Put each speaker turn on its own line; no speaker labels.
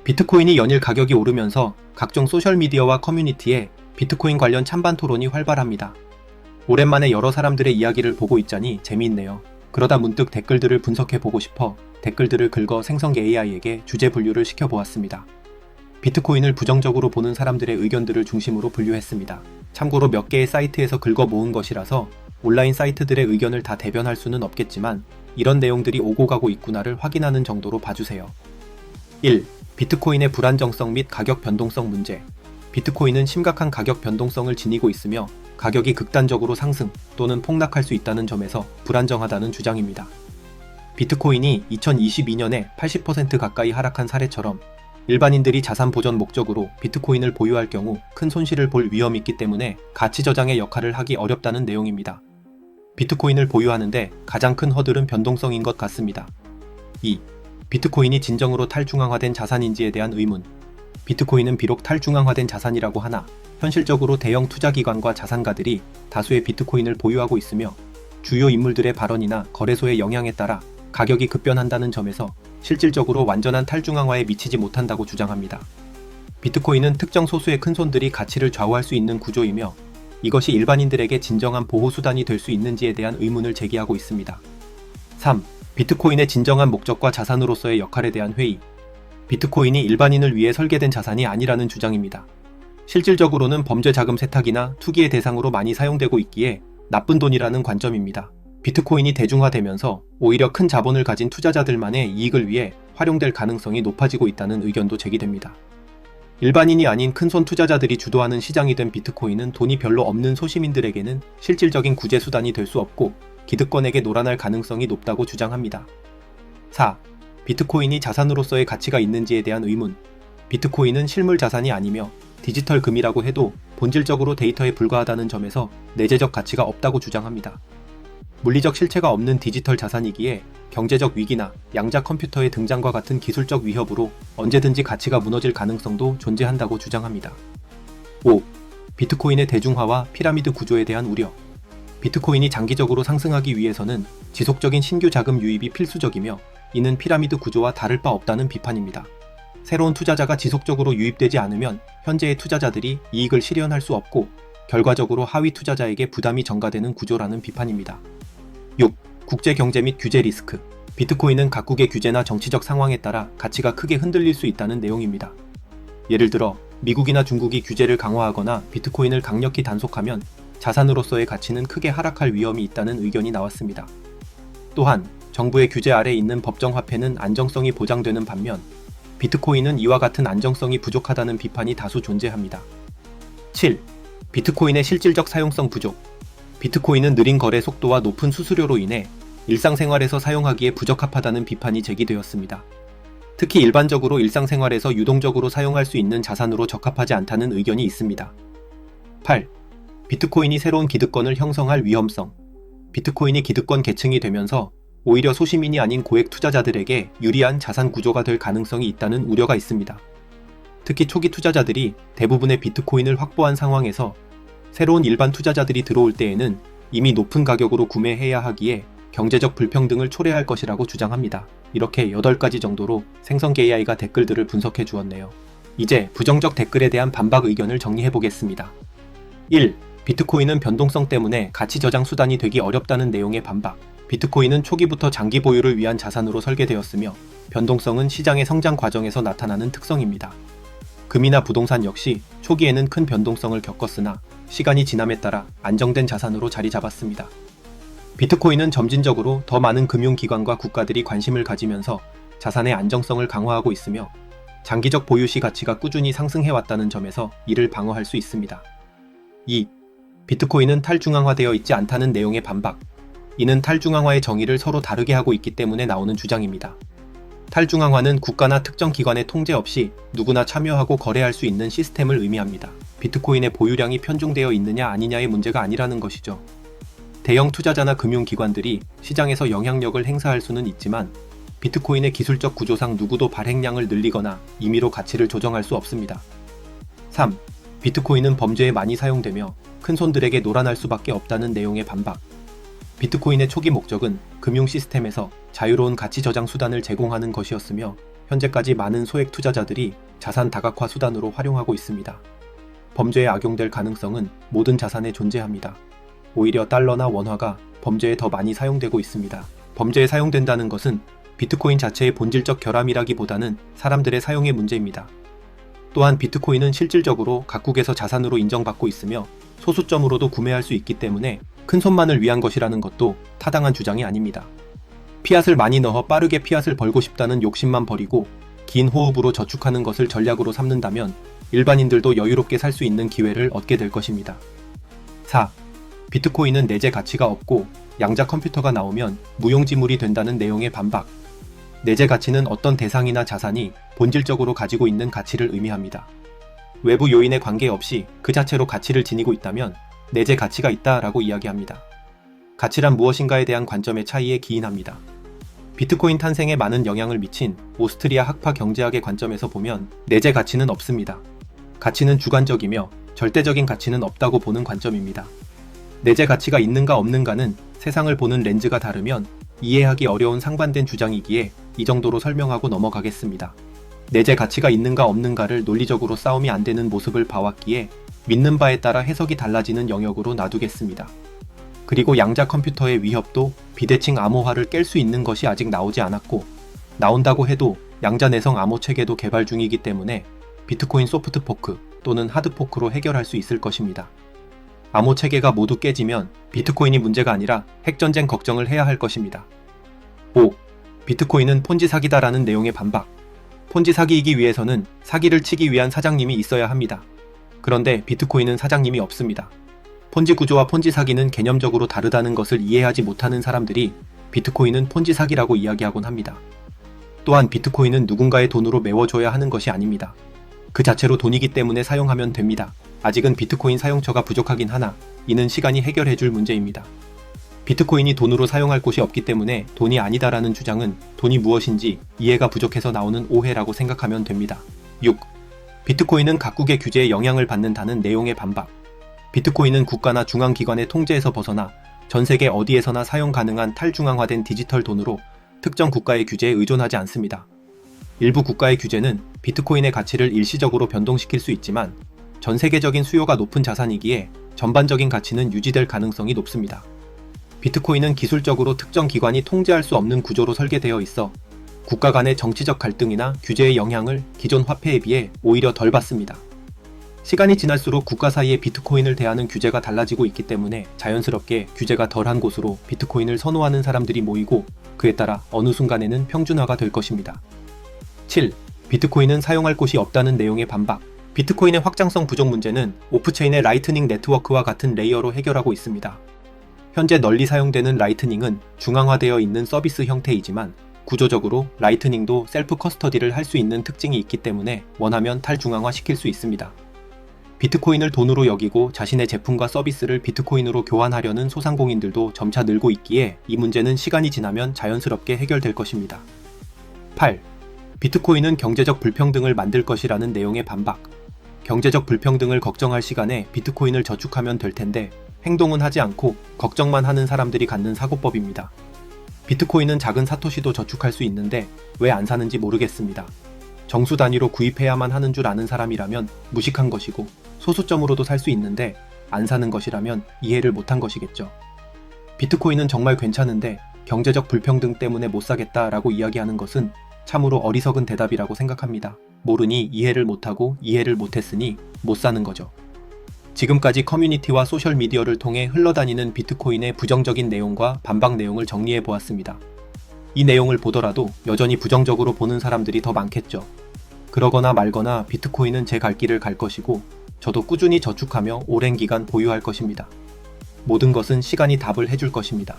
비트코인이 연일 가격이 오르면서 각종 소셜미디어와 커뮤니티에 비트코인 관련 찬반 토론이 활발합니다. 오랜만에 여러 사람들의 이야기를 보고 있자니 재미있네요. 그러다 문득 댓글들을 분석해보고 싶어 댓글들을 긁어 생성 AI에게 주제 분류를 시켜보았습니다. 비트코인을 부정적으로 보는 사람들의 의견들을 중심으로 분류했습니다. 참고로 몇 개의 사이트에서 긁어 모은 것이라서 온라인 사이트들의 의견을 다 대변할 수는 없겠지만 이런 내용들이 오고 가고 있구나를 확인하는 정도로 봐주세요. 1. 비트코인의 불안정성 및 가격 변동성 문제. 비트코인은 심각한 가격 변동성을 지니고 있으며 가격이 극단적으로 상승 또는 폭락할 수 있다는 점에서 불안정하다는 주장입니다. 비트코인이 2022년에 80% 가까이 하락한 사례처럼 일반인들이 자산 보전 목적으로 비트코인을 보유할 경우 큰 손실을 볼 위험이 있기 때문에 가치 저장의 역할을 하기 어렵다는 내용입니다. 비트코인을 보유하는데 가장 큰 허들은 변동성인 것 같습니다. 2. 비트코인이 진정으로 탈중앙화된 자산인지에 대한 의문. 비트코인은 비록 탈중앙화된 자산이라고 하나 현실적으로 대형 투자기관과 자산가들이 다수의 비트코인을 보유하고 있으며 주요 인물들의 발언이나 거래소의 영향에 따라 가격이 급변한다는 점에서 실질적으로 완전한 탈중앙화에 미치지 못한다고 주장합니다. 비트코인은 특정 소수의 큰손들이 가치를 좌우할 수 있는 구조이며 이것이 일반인들에게 진정한 보호수단이 될 수 있는지에 대한 의문을 제기하고 있습니다. 3. 비트코인의 진정한 목적과 자산으로서의 역할에 대한 회의. 비트코인이 일반인을 위해 설계된 자산이 아니라는 주장입니다. 실질적으로는 범죄 자금 세탁이나 투기의 대상으로 많이 사용되고 있기에 나쁜 돈이라는 관점입니다. 비트코인이 대중화되면서 오히려 큰 자본을 가진 투자자들만의 이익을 위해 활용될 가능성이 높아지고 있다는 의견도 제기됩니다. 일반인이 아닌 큰손 투자자들이 주도하는 시장이 된 비트코인은 돈이 별로 없는 소시민들에게는 실질적인 구제 수단이 될 수 없고 기득권에게 놀아날 가능성이 높다고 주장합니다. 4. 비트코인이 자산으로서의 가치가 있는지에 대한 의문. 비트코인은 실물 자산이 아니며 디지털 금이라고 해도 본질적으로 데이터에 불과하다는 점에서 내재적 가치가 없다고 주장합니다. 물리적 실체가 없는 디지털 자산이기에 경제적 위기나 양자 컴퓨터의 등장과 같은 기술적 위협으로 언제든지 가치가 무너질 가능성도 존재한다고 주장합니다. 5. 비트코인의 대중화와 피라미드 구조에 대한 우려. 비트코인이 장기적으로 상승하기 위해서는 지속적인 신규 자금 유입이 필수적이며 이는 피라미드 구조와 다를 바 없다는 비판입니다. 새로운 투자자가 지속적으로 유입되지 않으면 현재의 투자자들이 이익을 실현할 수 없고 결과적으로 하위 투자자에게 부담이 전가되는 구조라는 비판입니다. 6. 국제 경제 및 규제 리스크. 비트코인은 각국의 규제나 정치적 상황에 따라 가치가 크게 흔들릴 수 있다는 내용입니다. 예를 들어 미국이나 중국이 규제를 강화하거나 비트코인을 강력히 단속하면 자산으로서의 가치는 크게 하락할 위험이 있다는 의견이 나왔습니다. 또한 정부의 규제 아래 있는 법정 화폐는 안정성이 보장되는 반면 비트코인은 이와 같은 안정성이 부족하다는 비판이 다수 존재합니다. 7. 비트코인의 실질적 사용성 부족. 비트코인은 느린 거래 속도와 높은 수수료로 인해 일상생활에서 사용하기에 부적합하다는 비판이 제기되었습니다. 특히 일반적으로 일상생활에서 유동적으로 사용할 수 있는 자산으로 적합하지 않다는 의견이 있습니다. 8. 비트코인이 새로운 기득권을 형성할 위험성. 비트코인이 기득권 계층이 되면서 오히려 소시민이 아닌 고액 투자자들에게 유리한 자산 구조가 될 가능성이 있다는 우려가 있습니다. 특히 초기 투자자들이 대부분의 비트코인을 확보한 상황에서 새로운 일반 투자자들이 들어올 때에는 이미 높은 가격으로 구매해야 하기에 경제적 불평등을 초래할 것이라고 주장합니다. 이렇게 8가지 정도로 생성계 AI가 댓글들을 분석해 주었네요. 이제 부정적 댓글에 대한 반박 의견을 정리해 보겠습니다. 1. 비트코인은 변동성 때문에 가치 저장 수단이 되기 어렵다는 내용의 반박. 비트코인은 초기부터 장기 보유를 위한 자산으로 설계되었으며 변동성은 시장의 성장 과정에서 나타나는 특성입니다. 금이나 부동산 역시 초기에는 큰 변동성을 겪었으나 시간이 지남에 따라 안정된 자산으로 자리 잡았습니다. 비트코인은 점진적으로 더 많은 금융기관과 국가들이 관심을 가지면서 자산의 안정성을 강화하고 있으며 장기적 보유 시 가치가 꾸준히 상승해왔다는 점에서 이를 방어할 수 있습니다. 2. 비트코인은 탈중앙화되어 있지 않다는 내용의 반박. 이는 탈중앙화의 정의를 서로 다르게 하고 있기 때문에 나오는 주장입니다. 탈중앙화는 국가나 특정 기관의 통제 없이 누구나 참여하고 거래할 수 있는 시스템을 의미합니다. 비트코인의 보유량이 편중되어 있느냐 아니냐의 문제가 아니라는 것이죠. 대형 투자자나 금융기관들이 시장에서 영향력을 행사할 수는 있지만 비트코인의 기술적 구조상 누구도 발행량을 늘리거나 임의로 가치를 조정할 수 없습니다. 3. 비트코인은 범죄에 많이 사용되며 큰손들에게 놀아날 수밖에 없다는 내용의 반박. 비트코인의 초기 목적은 금융 시스템에서 자유로운 가치 저장 수단을 제공하는 것이었으며 현재까지 많은 소액 투자자들이 자산 다각화 수단으로 활용하고 있습니다. 범죄에 악용될 가능성은 모든 자산에 존재합니다. 오히려 달러나 원화가 범죄에 더 많이 사용되고 있습니다. 범죄에 사용된다는 것은 비트코인 자체의 본질적 결함이라기보다는 사람들의 사용의 문제입니다. 또한 비트코인은 실질적으로 각국에서 자산으로 인정받고 있으며 소수점으로도 구매할 수 있기 때문에 큰손만을 위한 것이라는 것도 타당한 주장이 아닙니다. 피앗을 많이 넣어 빠르게 피앗을 벌고 싶다는 욕심만 버리고 긴 호흡으로 저축하는 것을 전략으로 삼는다면 일반인들도 여유롭게 살 수 있는 기회를 얻게 될 것입니다. 4. 비트코인은 내재 가치가 없고 양자 컴퓨터가 나오면 무용지물이 된다는 내용의 반박. 내재 가치는 어떤 대상이나 자산이 본질적으로 가지고 있는 가치를 의미합니다. 외부 요인에 관계없이 그 자체로 가치를 지니고 있다면 내재 가치가 있다라고 이야기합니다. 가치란 무엇인가에 대한 관점의 차이에 기인합니다. 비트코인 탄생에 많은 영향을 미친 오스트리아 학파 경제학의 관점에서 보면 내재 가치는 없습니다. 가치는 주관적이며 절대적인 가치는 없다고 보는 관점입니다. 내재 가치가 있는가 없는가는 세상을 보는 렌즈가 다르면 이해하기 어려운 상반된 주장이기에 이 정도로 설명하고 넘어가겠습니다. 내재 가치가 있는가 없는가를 논리적으로 싸움이 안 되는 모습을 봐왔기에 믿는 바에 따라 해석이 달라지는 영역으로 놔두겠습니다. 그리고 양자 컴퓨터의 위협도 비대칭 암호화를 깰 수 있는 것이 아직 나오지 않았고 나온다고 해도 양자 내성 암호 체계도 개발 중이기 때문에 비트코인 소프트 포크 또는 하드 포크로 해결할 수 있을 것입니다. 암호 체계가 모두 깨지면 비트코인이 문제가 아니라 핵전쟁 걱정을 해야 할 것입니다. 5. 비트코인은 폰지 사기다라는 내용의 반박. 폰지 사기이기 위해서는 사기를 치기 위한 사장님이 있어야 합니다. 그런데 비트코인은 사장님이 없습니다. 폰지 구조와 폰지 사기는 개념적으로 다르다는 것을 이해하지 못하는 사람들이 비트코인은 폰지 사기라고 이야기하곤 합니다. 또한 비트코인은 누군가의 돈으로 메워줘야 하는 것이 아닙니다. 그 자체로 돈이기 때문에 사용하면 됩니다. 아직은 비트코인 사용처가 부족하긴 하나 이는 시간이 해결해줄 문제입니다. 비트코인이 돈으로 사용할 곳이 없기 때문에 돈이 아니다라는 주장은 돈이 무엇인지 이해가 부족해서 나오는 오해라고 생각하면 됩니다. 6. 비트코인은 각국의 규제에 영향을 받는다는 내용의 반박. 비트코인은 국가나 중앙기관의 통제에서 벗어나 전 세계 어디에서나 사용 가능한 탈중앙화된 디지털 돈으로 특정 국가의 규제에 의존하지 않습니다. 일부 국가의 규제는 비트코인의 가치를 일시적으로 변동시킬 수 있지만 전 세계적인 수요가 높은 자산이기에 전반적인 가치는 유지될 가능성이 높습니다. 비트코인은 기술적으로 특정 기관이 통제할 수 없는 구조로 설계되어 있어 국가 간의 정치적 갈등이나 규제의 영향을 기존 화폐에 비해 오히려 덜 받습니다. 시간이 지날수록 국가 사이에 비트코인을 대하는 규제가 달라지고 있기 때문에 자연스럽게 규제가 덜한 곳으로 비트코인을 선호하는 사람들이 모이고 그에 따라 어느 순간에는 평준화가 될 것입니다. 7. 비트코인은 사용할 곳이 없다는 내용의 반박. 비트코인의 확장성 부족 문제는 오프체인의 라이트닝 네트워크와 같은 레이어로 해결하고 있습니다. 현재 널리 사용되는 라이트닝은 중앙화되어 있는 서비스 형태이지만 구조적으로 라이트닝도 셀프 커스터디를 할 수 있는 특징이 있기 때문에 원하면 탈중앙화 시킬 수 있습니다. 비트코인을 돈으로 여기고 자신의 제품과 서비스를 비트코인으로 교환하려는 소상공인들도 점차 늘고 있기에 이 문제는 시간이 지나면 자연스럽게 해결될 것입니다. 8. 비트코인은 경제적 불평등을 만들 것이라는 내용의 반박. 경제적 불평등을 걱정할 시간에 비트코인을 저축하면 될 텐데 행동은 하지 않고 걱정만 하는 사람들이 갖는 사고법입니다. 비트코인은 작은 사토시도 저축할 수 있는데 왜 안 사는지 모르겠습니다. 정수 단위로 구입해야만 하는 줄 아는 사람이라면 무식한 것이고 소수점으로도 살 수 있는데 안 사는 것이라면 이해를 못한 것이겠죠. 비트코인은 정말 괜찮은데 경제적 불평등 때문에 못 사겠다라고 이야기하는 것은 참으로 어리석은 대답이라고 생각합니다. 모르니 이해를 못하고 이해를 못했으니 못 사는 거죠. 지금까지 커뮤니티와 소셜미디어를 통해 흘러다니는 비트코인의 부정적인 내용과 반박 내용을 정리해 보았습니다. 이 내용을 보더라도 여전히 부정적으로 보는 사람들이 더 많겠죠. 그러거나 말거나 비트코인은 제 갈 길을 갈 것이고 저도 꾸준히 저축하며 오랜 기간 보유할 것입니다. 모든 것은 시간이 답을 해줄 것입니다.